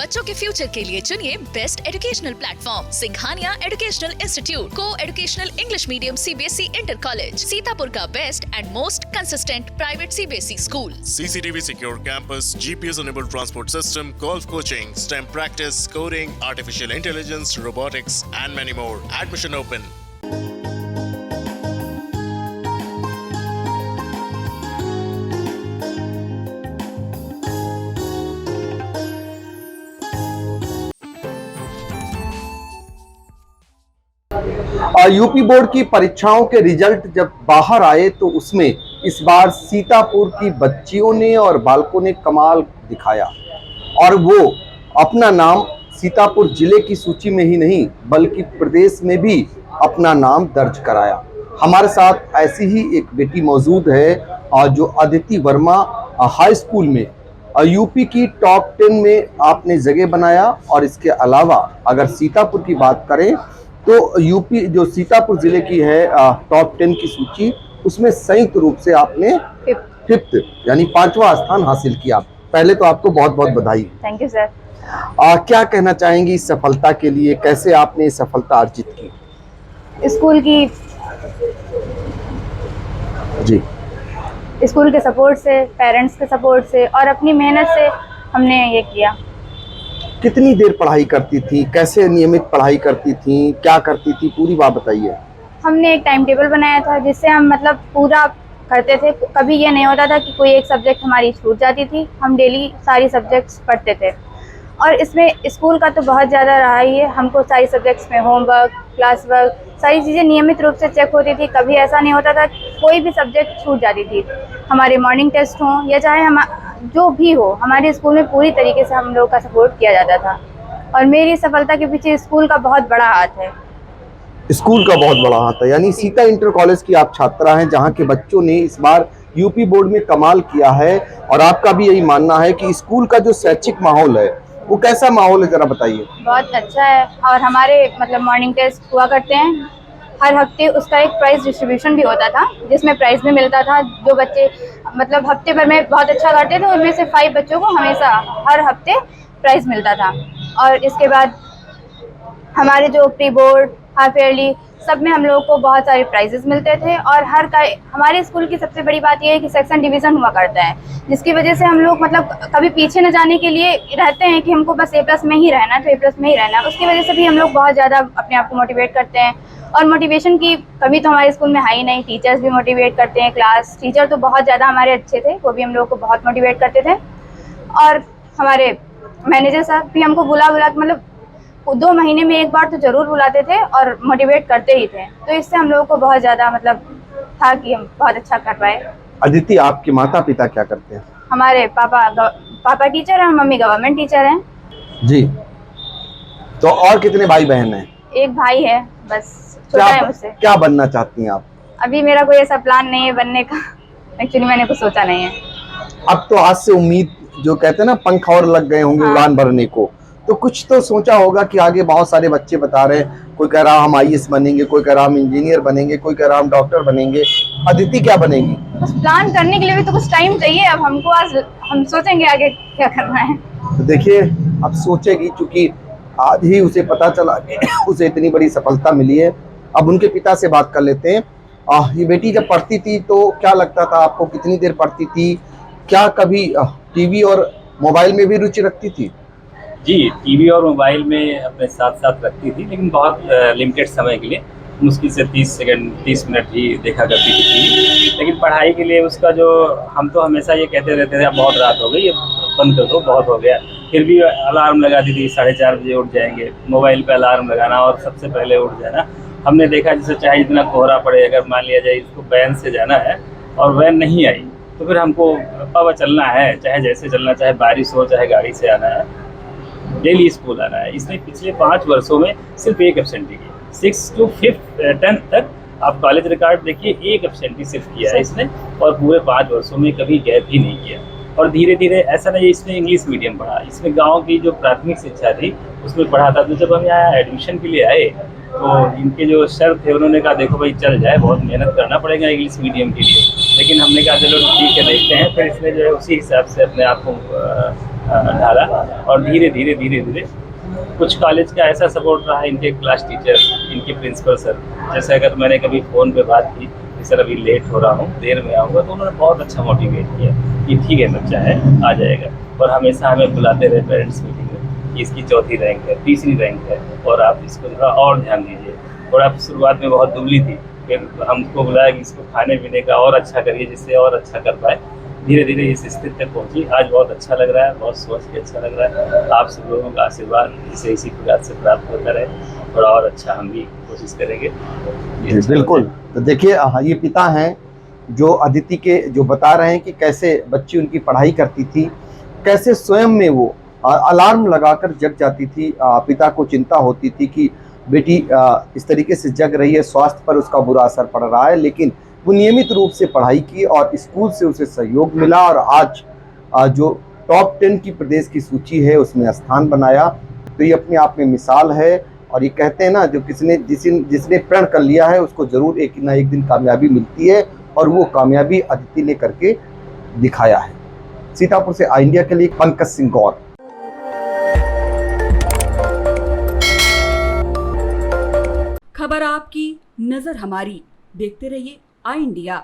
बच्चों के फ्यूचर के लिए चुनिए best educational platform Singhania educational institute को educational English medium CBSE inter college, Sitapur का best and most consistent private CBSE school. CCTV secure campus, GPS enabled transport system, golf coaching, STEM practice, coding, artificial intelligence, robotics and many more. Admission open. UP board की परीक्षाओं के result जब बाहर आए तो उसमें इस बार सीतापुर की बच्चियों ने और बालकों ने कमाल दिखाया और वो अपना नाम सीतापुर जिले की सूची में ही नहीं बल्कि प्रदेश में भी अपना नाम दर्ज कराया। हमारे साथ ऐसी ही एक बेटी मौजूद है और जो अदिति वर्मा हाई स्कूल में यूपी की टॉप 10 में आपने जगह बनाया और इसके अलावा अगर सीतापुर की बात करें तो यूपी जो सीतापुर जिले की है टॉप 10 की सूची उसमें संयुक्त रूप से आपने 5th यानी 5वां स्थान हासिल किया। पहले तो आपको बहुत बहुत बधाई। Thank you sir. क्या कहना चाहेंगी इस सफलता के लिए, कैसे आपने ये सफलता अर्जित की? स्कूल के सपोर्ट से, पेरेंट्स के सपोर्ट से और अपनी मेहनत से हमने ये किया। कितनी देर पढ़ाई करती थी, कैसे नियमित पढ़ाई करती थी, क्या करती थी, पूरी बात बताइए। हमने एक टाइम टेबल बनाया था जिससे हम मतलब पूरा करते थे। कभी ये नहीं होता था कि कोई एक सब्जेक्ट हमारी छूट जाती थी। हम डेली सारी सब्जेक्ट्स पढ़ते थे और इसमें स्कूल का तो बहुत ज़्यादा रहा ही है। हमको सारी सब्जेक्ट्स में होमवर्क, क्लास वर्क, सारी चीज़ें नियमित रूप से चेक होती थी। कभी ऐसा नहीं होता था कोई भी सब्जेक्ट छूट जाती थी। हमारे मॉर्निंग टेस्ट हों या चाहे हम जो भी हो, हमारे स्कूल में पूरी तरीके से हम लोग का सपोर्ट किया जाता था और मेरी सफलता के पीछे स्कूल का बहुत बड़ा हाथ है। स्कूल का बहुत बड़ा हाथ है, यानी सीता इंटर कॉलेज की आप छात्रा हैं जहां के बच्चों ने इस बार यूपी बोर्ड में कमाल किया है और आपका भी यही मानना है कि स्कूल का जो शैक्षिक माहौल है वो कैसा माहौल है, जरा बताइए। बहुत अच्छा है और हमारे मतलब मॉर्निंग टेस्ट हुआ करते हैं हर हफ्ते। उसका एक प्राइज डिस्ट्रीब्यूशन भी होता था जिसमें प्राइज भी मिलता था। जो बच्चे मतलब हफ्ते भर में बहुत अच्छा करते थे उनमें से 5 बच्चों को हमेशा हर हफ्ते प्राइज मिलता था। और इसके बाद हमारे जो प्री बोर्ड, हाफ ईयरली सब में हम लोगों को बहुत सारे प्राइजेस मिलते थे और हमारे स्कूल की सबसे बड़ी बात यह है कि सेक्शन डिवीज़न हुआ करता है जिसकी वजह से हम लोग मतलब कभी पीछे न जाने के लिए रहते हैं कि हमको बस A+ में ही रहना, तो A+ में ही रहना। उसकी वजह से भी हम लोग बहुत ज़्यादा अपने आप को मोटिवेट करते हैं और मोटिवेशन की कमी तो हमारे स्कूल में है ही नहीं। टीचर्स भी मोटिवेट करते हैं, क्लास टीचर तो बहुत ज़्यादा हमारे अच्छे थे, वो भी हम लोग को बहुत मोटिवेट करते थे और हमारे मैनेजर साहब भी हमको बुला मतलब 2 महीने में एक बार तो ज़रूर बुलाते थे और मोटिवेट करते ही थे। तो इससे हम लोगों को बहुत ज़्यादा मतलब था कि हम बहुत अच्छा कर पाए। अदिति, आपके माता पिता क्या करते हैं? हमारे पापा टीचर हैं, मम्मी गवर्नमेंट टीचर हैं। जी, तो और कितने भाई बहन हैं? एक भाई है, बस छोटा है मुझसे। क्या बनना चाहती हैं आप? अभी मेरा कोई ऐसा प्लान नहीं है बनने का, एक्चुअली मैंने कुछ सोचा नहीं है। अब तो आज से उम्मीद, जो कहते हैं ना, पंख और लग गए होंगे उड़ान भरने को, तो कुछ तो सोचा होगा कि आगे बहुत सारे बच्चे बता रहे हैं, कोई कह रहा हम IAS बनेंगे, कोई कह रहा हम इंजीनियर बनेंगे, कोई कह रहा हम डॉक्टर बनेंगे। अदिति क्या बनेगी? बस प्लान करने के लिए भी तो कुछ टाइम चाहिए। अब हमको आज हम सोचेंगे आगे क्या करना है। तो देखिए, अब सोचेगी, क्योंकि आज ही उसे पता चला कि उसे इतनी बड़ी सफलता मिली है। अब उनके पिता से बात कर लेते हैं। ये बेटी जब पढ़ती थी तो क्या लगता था आपको, कितनी देर पढ़ती थी, क्या कभी टीवी और मोबाइल में भी रुचि रखती थी? जी, टीवी और मोबाइल में अपने साथ साथ रखती थी, लेकिन बहुत लिमिटेड समय के लिए, मुश्किल से 30 मिनट ही देखा करती थी टीवी। लेकिन पढ़ाई के लिए उसका जो, हम तो हमेशा ये कहते रहते थे अब बहुत रात हो गई, ये बंद कर दो, बहुत हो गया। फिर भी अलार्म लगाती थी, 4:30 बजे उठ जाएंगे, मोबाइल पे अलार्म लगाना और सबसे पहले उठ जाना। हमने देखा जैसे चाहे जितना कोहरा पड़े, अगर मान लिया जाए इसको वैन से जाना है और वैन नहीं आई तो फिर हमको पापा चलना है, चाहे जैसे चलना, चाहे बारिश हो, चाहे गाड़ी से आना है, डेली स्कूल आना है। इसने पिछले 5 वर्षों में सिर्फ एक एब्सेंटी की। 6 to 10th तक आप कॉलेज रिकॉर्ड देखिए, एक एब्सेंटी सिर्फ किया है इसने और पूरे 5 वर्षों में कभी गैप ही नहीं किया। और धीरे धीरे ऐसा नहीं, इसने इंग्लिश मीडियम पढ़ा, इसमें गांव की जो प्राथमिक शिक्षा थी उसमें पढ़ा था। तो जब हम यहाँ एडमिशन के लिए आए तो इनके जो सर थे उन्होंने कहा देखो भाई चल जाए, बहुत मेहनत करना पड़ेगा इंग्लिश मीडियम के लिए। लेकिन हमने कहा चलो ठीक है देखते हैं। फिर इसने जो है उसी हिसाब से अपने आप को ढाला और धीरे धीरे कुछ कॉलेज का ऐसा सपोर्ट रहा, इनके क्लास टीचर, इनके प्रिंसिपल सर, जैसे अगर मैंने कभी फ़ोन पे बात की कि सर अभी लेट हो रहा हूँ, देर में आऊँगा, तो उन्होंने बहुत अच्छा मोटिवेट किया कि ठीक है बच्चा है, आ जाएगा। और हमेशा हमें बुलाते रहे पेरेंट्स मीटिंग में कि इसकी 4थी रैंक है, 3री रैंक है और आप इसको थोड़ा और ध्यान दीजिए। और आप शुरुआत में बहुत दुबली थी, फिर हमको बुलाया कि इसको खाने पीने का और अच्छा करिए जिससे और अच्छा कर पाए। धीरे धीरे इस स्थिति तक पहुंची, आज बहुत अच्छा लग रहा है, बहुत सोच के अच्छा लग रहा है। आप सब लोगों का आशीर्वाद इसे इसी प्रकार से प्राप्त होता रहे, थोड़ा और अच्छा हम भी कोशिश करेंगे। जी, बिल्कुल। तो देखिए ये पिता हैं जो अदिति के, जो बता रहे हैं कि कैसे बच्ची उनकी पढ़ाई करती थी, कैसे स्वयं में वो अलार्म लगाकर जग जाती थी। पिता को चिंता होती थी कि बेटी इस तरीके से जग रही है, स्वास्थ्य पर उसका बुरा असर पड़ रहा है, लेकिन वो नियमित रूप से पढ़ाई की और स्कूल से उसे सहयोग मिला और आज जो टॉप 10 की प्रदेश की सूची है उसमें स्थान बनाया। तो ये अपने आप में मिसाल है और ये कहते हैं ना, जो जिसने प्रण कर लिया है उसको जरूर एक ना एक दिन कामयाबी मिलती है और वो कामयाबी अदिति ने करके दिखाया है। सीतापुर से आई इंडिया के लिए पंकज सिंह गौर। खबर आपकी, नजर हमारी। देखते रहिए आई इंडिया।